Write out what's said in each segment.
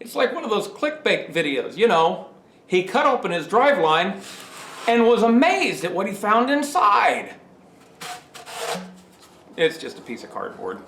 It's like one of those clickbait videos, you know. He cut open his driveline and was amazed at what he found inside. It's just a piece of cardboard.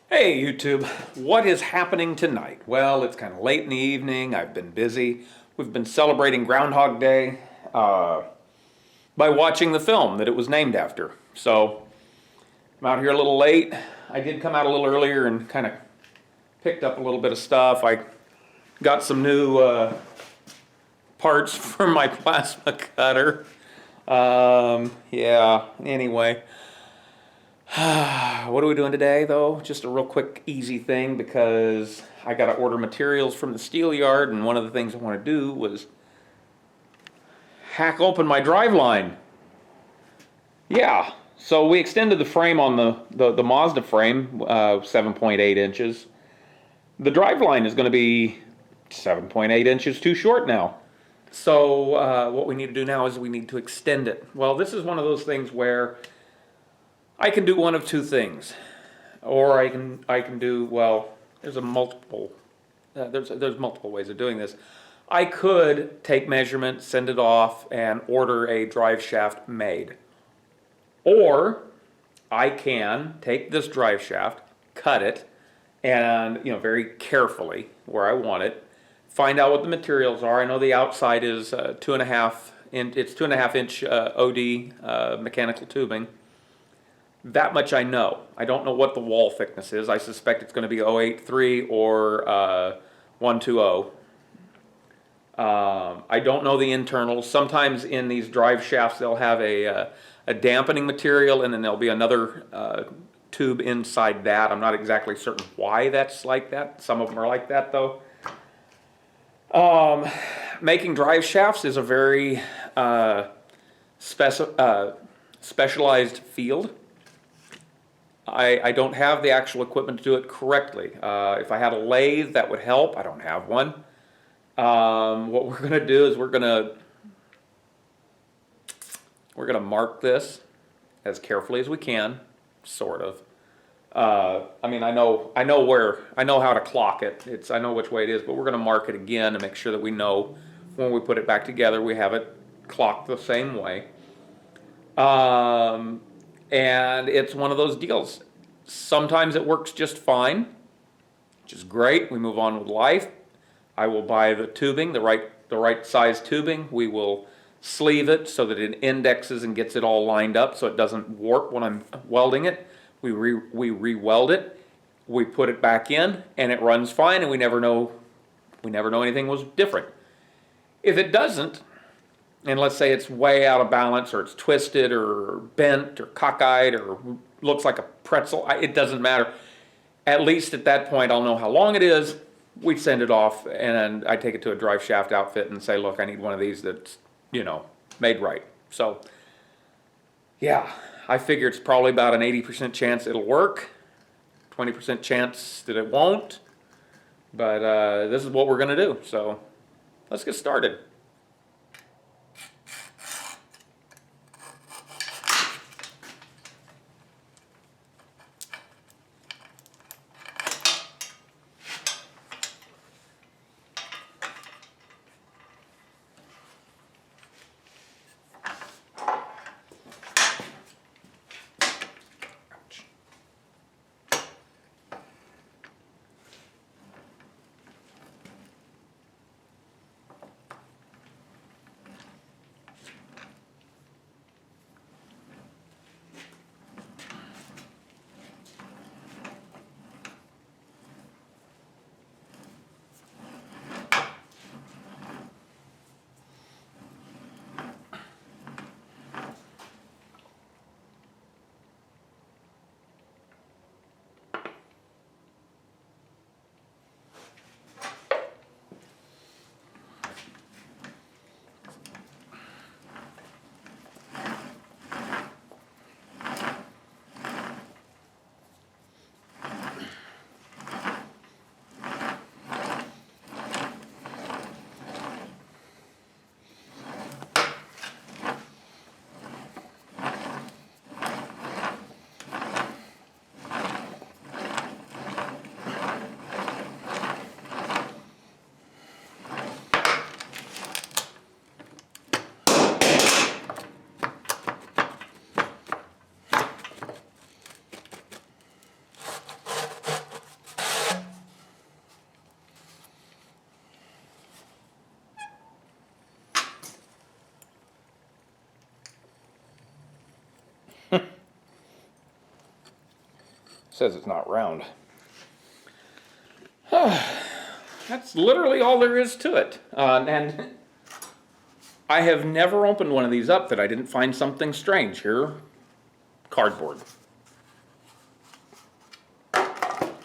Hey YouTube, what is happening tonight? Well, it's kind of late in the evening. I've been busy. We've been celebrating Groundhog Day by watching the film that it was named after. So I'm out here a little late. I did come out a little earlier and kind of picked up a little bit of stuff. I got some new parts for my plasma cutter. Yeah, anyway. What are we doing today, though? Just a real quick, easy thing, because I got to order materials from the steel yard, and one of the things I want to do was hack open my driveline. Yeah, so we extended the frame on the Mazda frame, 7.8 inches. The driveline is going to be 7.8 inches too short now. So what we need to do now is we need to extend it. Well, this is one of those things where I can do one of two things, or I can do, well, there's multiple ways of doing this. I could take measurements, send it off, and order a drive shaft made, or I can take this drive shaft, cut it, and very carefully where I want it, find out what the materials are. I know the outside is 2.5 inch. It's 2.5 inch OD mechanical tubing. That much I know. I don't know what the wall thickness is. I suspect it's going to be 083 or 120. I don't know the internals. Sometimes in these drive shafts they'll have a dampening material, and then there'll be another tube inside that. I'm not exactly certain why that's like that. Some of them are like that, though. Making drive shafts is a very specialized field. I don't have the actual equipment to do it correctly. If I had a lathe, that would help. I don't have one. What we're going to do is we're going to mark this as carefully as we can, sort of. I mean, I know how to clock it. I know which way it is, but we're going to mark it again to make sure that we know when we put it back together we have it clocked the same way. And it's one of those deals. Sometimes it works just fine, which is great. We move on with life. I will buy the tubing, the right size tubing. We will sleeve it so that it indexes and gets it all lined up so it doesn't warp when I'm welding it. We re-weld it. We put it back in, and it runs fine, and we never know anything was different. If it doesn't, and let's say it's way out of balance, or it's twisted, or bent, or cockeyed, or looks like a pretzel, it doesn't matter. At least at that point, I'll know how long it is. We send it off, and I take it to a drive shaft outfit and say, look, I need one of these that's, made right. So, yeah, I figure it's probably about an 80% chance it'll work, 20% chance that it won't. But this is what we're going to do. So, let's get started. says it's not round. That's literally all there is to it. And I have never opened one of these up that I didn't find something strange. Here, cardboard.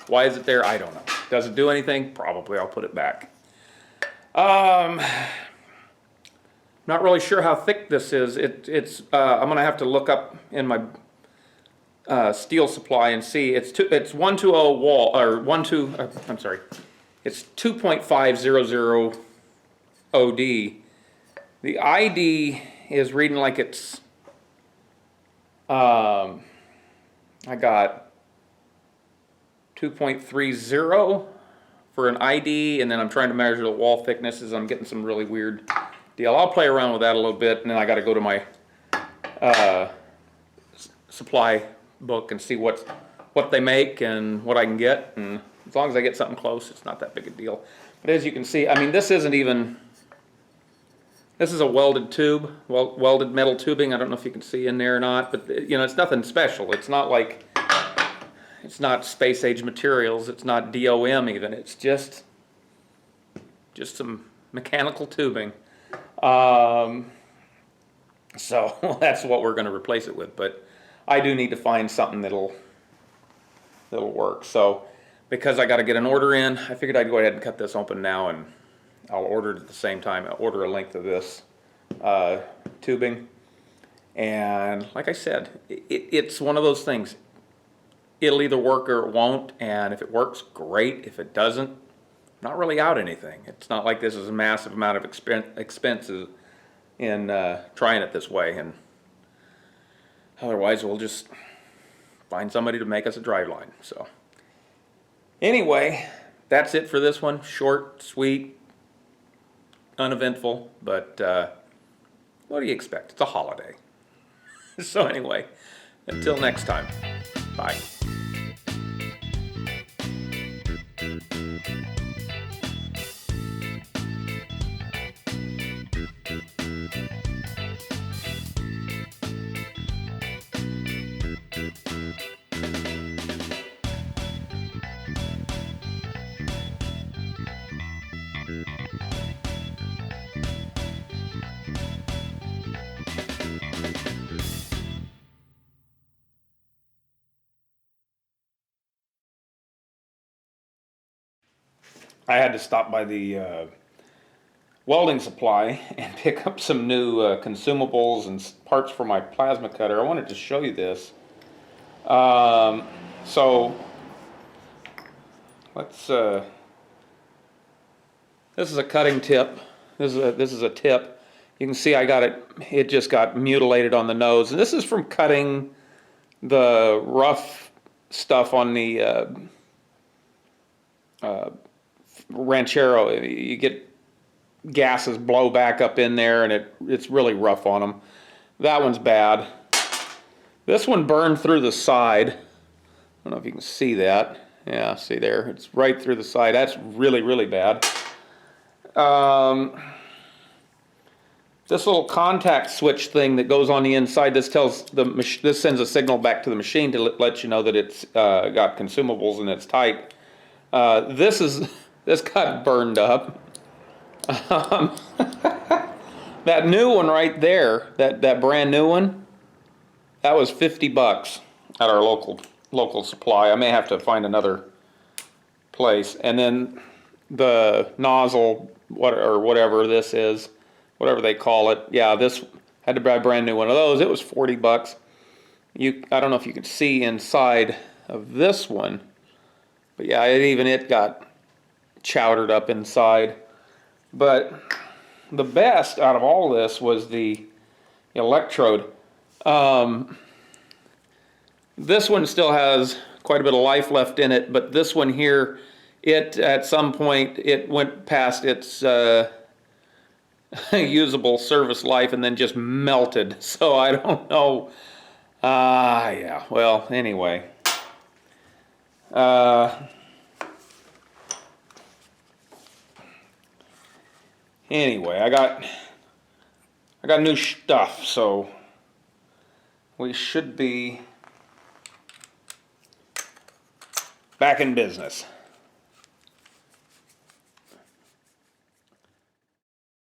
Why is it there? I don't know. Does it do anything? Probably. I'll put it back. Not really sure how thick this is. It's I'm gonna have to look up in my steel supply and see. It's 120 wall or 12. I'm sorry. It's 2.500 OD. The ID is reading like it's. I got 2.30 for an ID, and then I'm trying to measure the wall thicknesses. I'm getting some really weird deal. I'll play around with that a little bit, and then I got to go to my supply book and see what they make and what I can get. And as long as I get something close, it's not that big a deal. But as you can see, I mean, this isn't even. This is a welded tube, welded metal tubing. I don't know if you can see in there or not, but you know, it's nothing special. It's not like. It's not space age materials. It's not DOM even. It's just some mechanical tubing. So that's what we're going to replace it with. But I do need to find something that'll work. So because I got to get an order in, I figured I'd go ahead and cut this open now, and I'll order it at the same time. I'll order a length of this tubing. And like I said, it's one of those things. It'll either work or it won't, and if it works, great. If it doesn't, not really out anything. It's not like this is a massive amount of expenses in trying it this way, and otherwise we'll just find somebody to make us a driveline. So anyway, that's it for this one. Short, sweet, uneventful, but what do you expect? It's a holiday. So anyway, until next time, bye. I had to stop by the welding supply and pick up some new consumables and parts for my plasma cutter. I wanted to show you this. So let's. This is a cutting tip. This is a tip. You can see I got it. It just got mutilated on the nose, and this is from cutting the rough stuff on the Ranchero. You get gases blow back up in there, and it's really rough on them. That one's bad. This one burned through the side. I don't know if you can see that. Yeah, see there. It's right through the side. That's really, really bad. This little contact switch thing that goes on the inside, this sends a signal back to the machine to let you know that it's got consumables and it's tight. This got burned up. That new one right there, that brand new one, that was $50 at our local supply. I may have to find another place. And then the nozzle, whatever this is, whatever they call it, yeah, this had to buy a brand new one of those. It was $40. I don't know if you can see inside of this one, but yeah, it got chowdered up inside. But the best out of all this was the electrode. This one still has quite a bit of life left in it, but this one here, at some point it went past its usable service life and then just melted. So I don't know. Yeah, well, anyway. Anyway, I got new stuff, so we should be back in business.